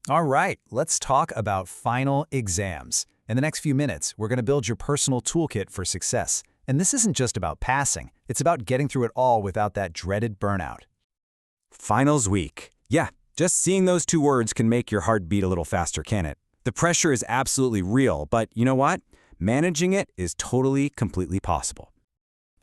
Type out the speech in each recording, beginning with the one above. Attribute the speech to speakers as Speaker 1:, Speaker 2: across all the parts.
Speaker 1: All right, let's talk about final exams. In the next few minutes, we're going to build your personal toolkit for success. And this isn't just about passing. It's about getting through it all without that dreaded burnout.
Speaker 2: Finals week. Yeah, just seeing those two words can make your heart beat a little faster, can it? The pressure is absolutely real, but you know what? Managing it is totally, completely possible.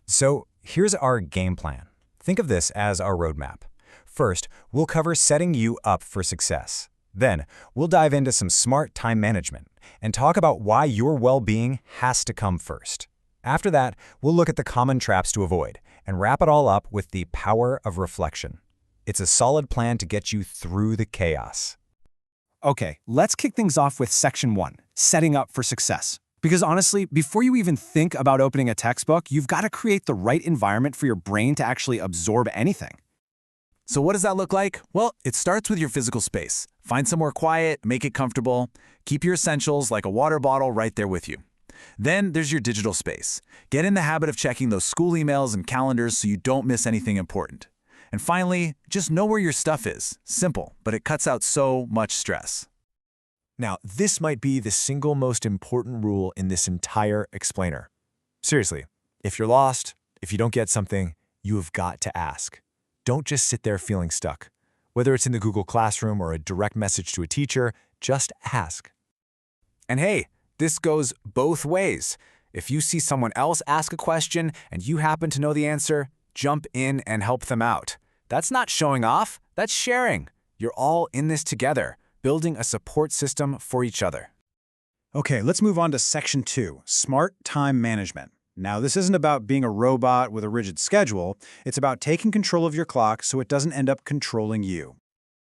Speaker 3: So here's our game plan. Think of this as our roadmap. First, we'll cover setting you up for success. Then, we'll dive into some smart time management and talk about why your well-being has to come first. After that, we'll look at the common traps to avoid and wrap it all up with the power of reflection. It's a solid plan to get you through the chaos.
Speaker 4: Okay, let's kick things off with Section 1, setting up for success. Because honestly, before you even think about opening a textbook, you've got to create the right environment for your brain to actually absorb anything.
Speaker 1: So what does that look like? Well, it starts with your physical space. Find somewhere quiet, make it comfortable. Keep your essentials like a water bottle right there with you. Then there's your digital space. Get in the habit of checking those school emails and calendars so you don't miss anything important. And finally, just know where your stuff is. Simple, but it cuts out so much stress.
Speaker 3: Now, this might be the single most important rule in this entire explainer. Seriously, if you're lost, if you don't get something, you have got to ask. Don't just sit there feeling stuck. Whether it's in the Google Classroom or a direct message to a teacher, just ask.
Speaker 2: And hey, this goes both ways. If you see someone else ask a question and you happen to know the answer, jump in and help them out. That's not showing off, that's sharing. You're all in this together, building a support system for each other.
Speaker 4: Okay, let's move on to Section 2, smart time management. Now, this isn't about being a robot with a rigid schedule. It's about taking control of your clock so it doesn't end up controlling you.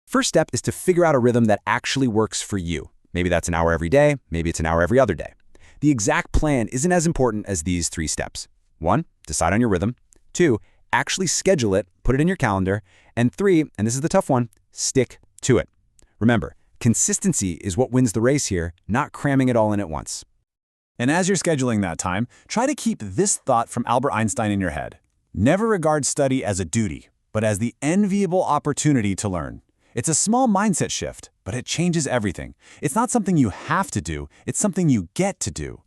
Speaker 2: First step is to figure out a rhythm that actually works for you. Maybe that's an hour every day, maybe it's an hour every other day. The exact plan isn't as important as these 3 steps. 1, decide on your rhythm. 2, actually schedule it, put it in your calendar. And 3, and this is the tough one, stick to it. Remember, consistency is what wins the race here, not cramming it all in at once.
Speaker 4: And as you're scheduling that time, try to keep this thought from Albert Einstein in your head. Never regard study as a duty, but as the enviable opportunity to learn. It's a small mindset shift, but it changes everything. It's not something you have to do, it's something you get to do.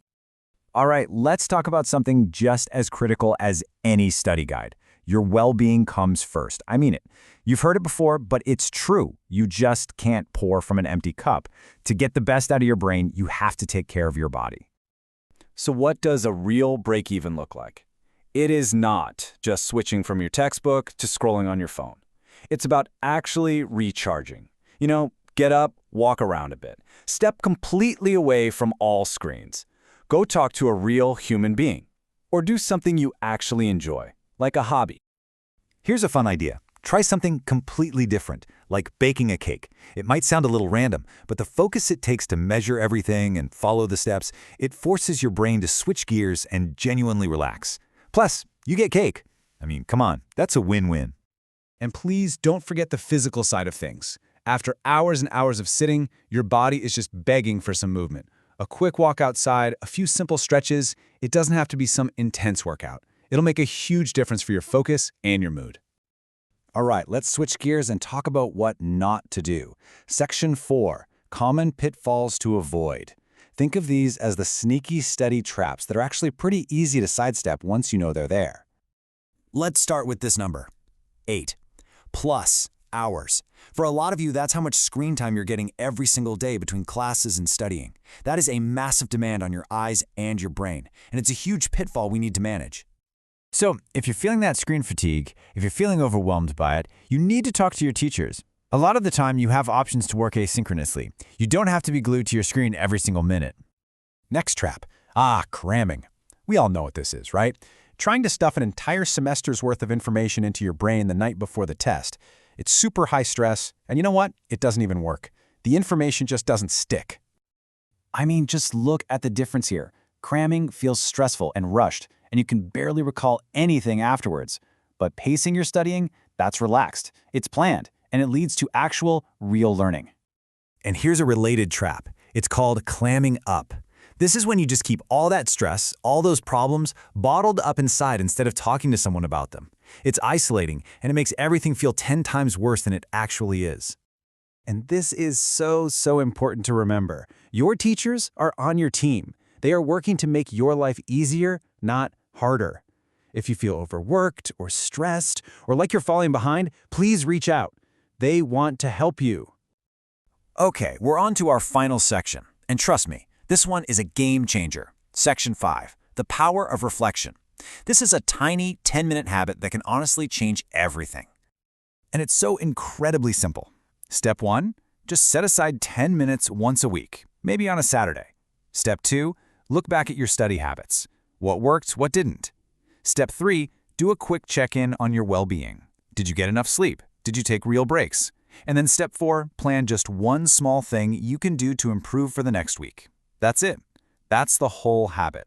Speaker 3: All right, let's talk about something just as critical as any study guide. Your well-being comes first. I mean it. You've heard it before, but it's true. You just can't pour from an empty cup. To get the best out of your brain, you have to take care of your body.
Speaker 2: So what does a real break-even look like? It is not just switching from your textbook to scrolling on your phone. It's about actually recharging. Get up, walk around a bit. Step completely away from all screens. Go talk to a real human being. Or do something you actually enjoy, like a hobby.
Speaker 3: Here's a fun idea. Try something completely different, like baking a cake. It might sound a little random, but the focus it takes to measure everything and follow the steps, it forces your brain to switch gears and genuinely relax. Plus, you get cake. I mean, come on, that's a win-win.
Speaker 4: And please don't forget the physical side of things. After hours and hours of sitting, your body is just begging for some movement. A quick walk outside, a few simple stretches, it doesn't have to be some intense workout. It'll make a huge difference for your focus and your mood.
Speaker 1: All right, let's switch gears and talk about what not to do. Section 4, common pitfalls to avoid. Think of these as the sneaky study traps that are actually pretty easy to sidestep once you know they're there. Let's start with this number, 8, plus hours. For a lot of you, that's how much screen time you're getting every single day between classes and studying. That is a massive demand on your eyes and your brain, and it's a huge pitfall we need to manage.
Speaker 3: So, if you're feeling that screen fatigue, if you're feeling overwhelmed by it, you need to talk to your teachers. A lot of the time, you have options to work asynchronously. You don't have to be glued to your screen every single minute.
Speaker 4: Next trap. Cramming. We all know what this is, right? Trying to stuff an entire semester's worth of information into your brain the night before the test. It's super high stress, and you know what? It doesn't even work. The information just doesn't stick.
Speaker 1: I mean, just look at the difference here. Cramming feels stressful and rushed, and you can barely recall anything afterwards. But pacing your studying, that's relaxed. It's planned, and it leads to actual, real learning.
Speaker 3: And here's a related trap. It's called clamming up. This is when you just keep all that stress, all those problems, bottled up inside instead of talking to someone about them. It's isolating, and it makes everything feel 10 times worse than it actually is.
Speaker 1: And this is so important to remember. Your teachers are on your team. They are working to make your life easier, not harder. If you feel overworked or stressed or like you're falling behind, please reach out. They want to help you.
Speaker 2: Okay, we're on to our final section. And trust me, this one is a game changer. Section 5, the power of reflection. This is a tiny 10-minute habit that can honestly change everything. And it's so incredibly simple. Step 1, just set aside 10 minutes once a week, maybe on a Saturday. Step 2, look back at your study habits. What worked, what didn't? Step 3, do a quick check-in on your well-being. Did you get enough sleep? Did you take real breaks? And then step 4, plan just one small thing you can do to improve for the next week. That's it. That's the whole habit.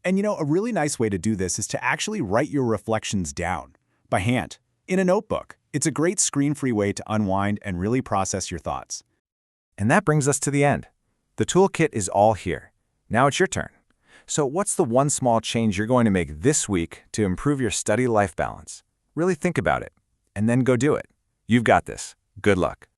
Speaker 4: And a really nice way to do this is to actually write your reflections down by hand in a notebook. It's a great screen-free way to unwind and really process your thoughts.
Speaker 1: And that brings us to the end. The toolkit is all here. Now it's your turn. So what's the one small change you're going to make this week to improve your study-life balance? Really think about it, and then go do it. You've got this. Good luck.